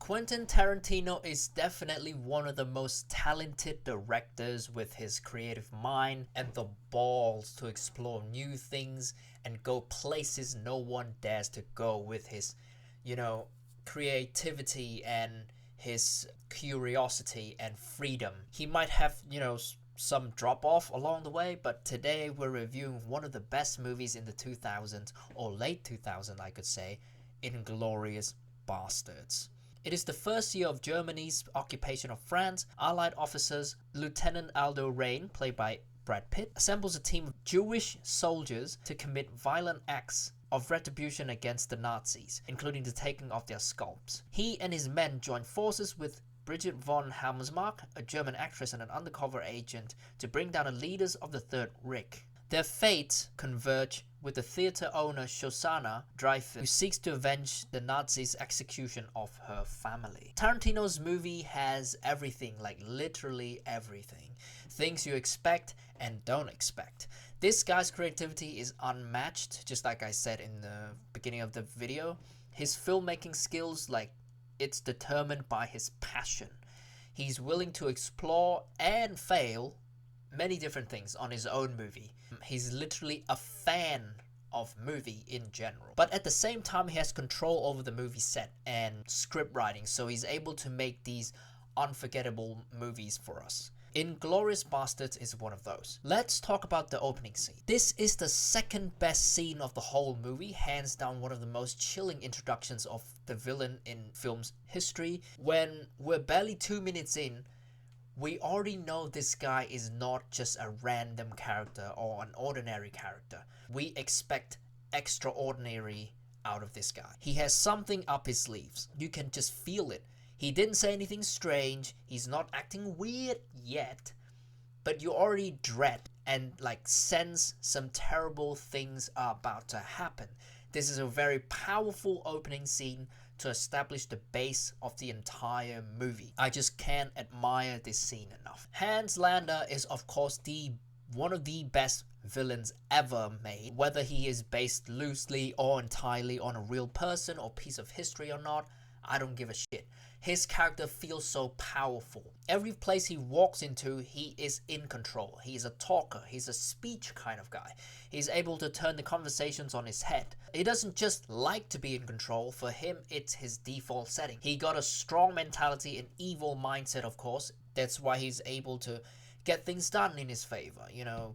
Quentin Tarantino is definitely one of the most talented directors with his creative mind and the balls to explore new things and go places no one dares to go with his, creativity and his curiosity and freedom. He might have, some drop off along the way, but today we're reviewing one of the best movies in the 2000s, or late 2000s, I could say, Inglorious Basterds. It is the first year of Germany's occupation of France. Allied officers Lieutenant Aldo Raine, played by Brad Pitt, assembles a team of Jewish soldiers to commit violent acts of retribution against the Nazis, including the taking of their scalps. He and his men join forces with Brigitte von Hammersmark, a German actress and an undercover agent, to bring down the leaders of the Third Reich. Their fates converge with the theater owner Shosanna Dreyfus, who seeks to avenge the Nazis' execution of her family. Tarantino's movie has everything, like literally everything. Things you expect and don't expect. This guy's creativity is unmatched, just like I said in the beginning of the video. His filmmaking skills, it's determined by his passion. He's willing to explore and fail many different things on his own movie. He's literally a fan of movie in general. But at the same time, he has control over the movie set and script writing, so he's able to make these unforgettable movies for us. Inglorious Basterds is one of those. Let's talk about the opening scene. This is the second best scene of the whole movie, hands down one of the most chilling introductions of the villain in film's history. When we're barely 2 minutes in, we already know this guy is not just a random character or an ordinary character. We expect extraordinary out of this guy. He has something up his sleeves. You can just feel it. He didn't say anything strange. He's not acting weird yet. But you already dread and sense some terrible things are about to happen. This is a very powerful opening scene to establish the base of the entire movie. I just can't admire this scene enough. Hans Landa is of course one of the best villains ever made. Whether he is based loosely or entirely on a real person or piece of history or not, I don't give a shit. His character feels so powerful. Every place he walks into, he is in control. He's a talker. He's a speech kind of guy. He's able to turn the conversations on his head. He doesn't just like to be in control. For him, it's his default setting. He got a strong mentality and evil mindset, of course. That's why he's able to get things done in his favor.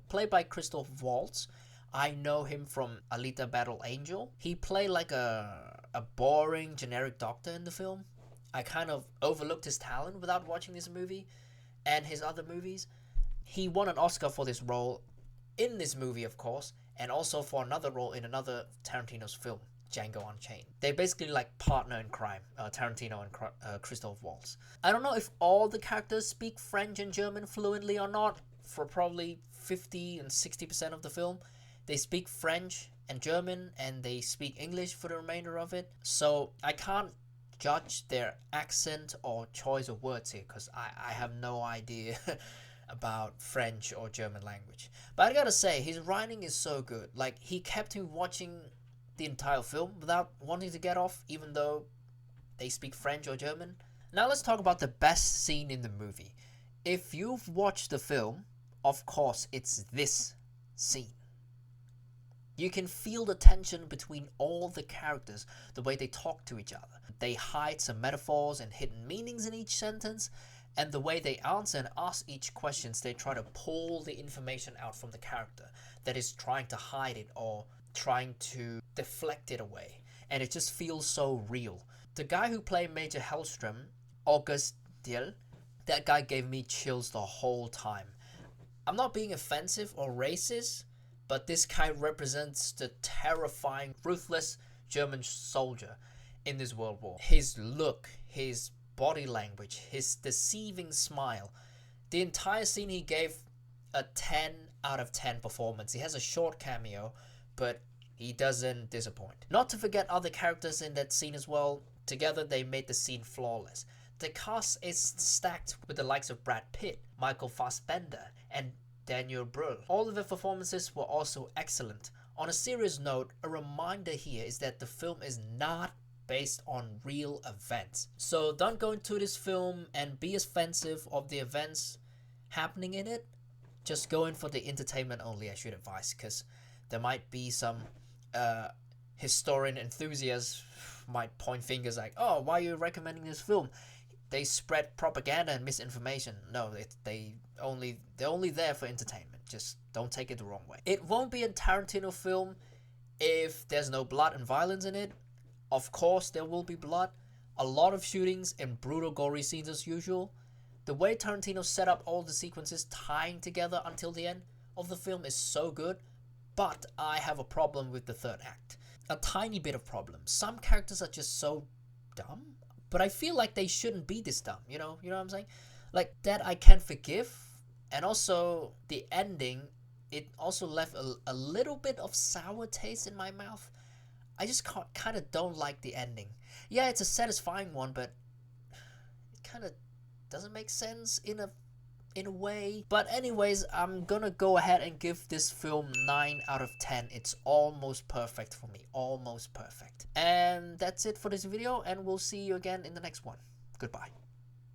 Played by Christoph Waltz. I know him from Alita Battle Angel. He played like a boring, generic doctor in the film. I kind of overlooked his talent without watching this movie and his other movies. He won an Oscar for this role in this movie, of course, and also for another role in another Tarantino's film, Django Unchained. They basically partner in crime, Tarantino and Christoph Waltz. I don't know if all the characters speak French and German fluently or not. For probably 50 and 60% of the film, they speak French and German, and they speak English for the remainder of it. So I can't judge their accent or choice of words here because I have no idea about French or German language. But I gotta say, his writing is so good. He kept me watching the entire film without wanting to get off, even though they speak French or German. Now let's talk about the best scene in the movie. If you've watched the film, of course it's this scene. You can feel the tension between all the characters, the way they talk to each other. They hide some metaphors and hidden meanings in each sentence, and the way they answer and ask each question, they try to pull the information out from the character that is trying to hide it or trying to deflect it away. And it just feels so real. The guy who played Major Hellstrom, August Dill, that guy gave me chills the whole time. I'm not being offensive or racist, but this guy represents the terrifying, ruthless German soldier in this World War. His look, his body language, his deceiving smile. The entire scene, he gave a 10 out of 10 performance. He has a short cameo, but he doesn't disappoint. Not to forget other characters in that scene as well. Together they made the scene flawless. The cast is stacked with the likes of Brad Pitt, Michael Fassbender, and Daniel Brühl. All of the performances were also excellent. On a serious note, a reminder here is that the film is not based on real events. So don't go into this film and be offensive of the events happening in it. Just go in for the entertainment only, I should advise, because there might be some historian enthusiasts might point fingers like, oh, why are you recommending this film? They spread propaganda and misinformation. No, they're only there for entertainment. Just don't take it the wrong way. It won't be a Tarantino film if there's no blood and violence in it. Of course there will be blood, a lot of shootings and brutal gory scenes as usual. The way Tarantino set up all the sequences tying together until the end of the film is so good, but I have a problem with the third act. A tiny bit of problem. Some characters are just so dumb, but I feel like they shouldn't be this dumb, you know what I'm saying? Like, that I can forgive, and also the ending, it also left a little bit of sour taste in my mouth. I just kind of don't like the ending. Yeah, it's a satisfying one, but it kind of doesn't make sense in a way. But anyways, I'm gonna go ahead and give this film 9 out of 10. It's almost perfect for me. Almost perfect. And that's it for this video, and we'll see you again in the next one. Goodbye.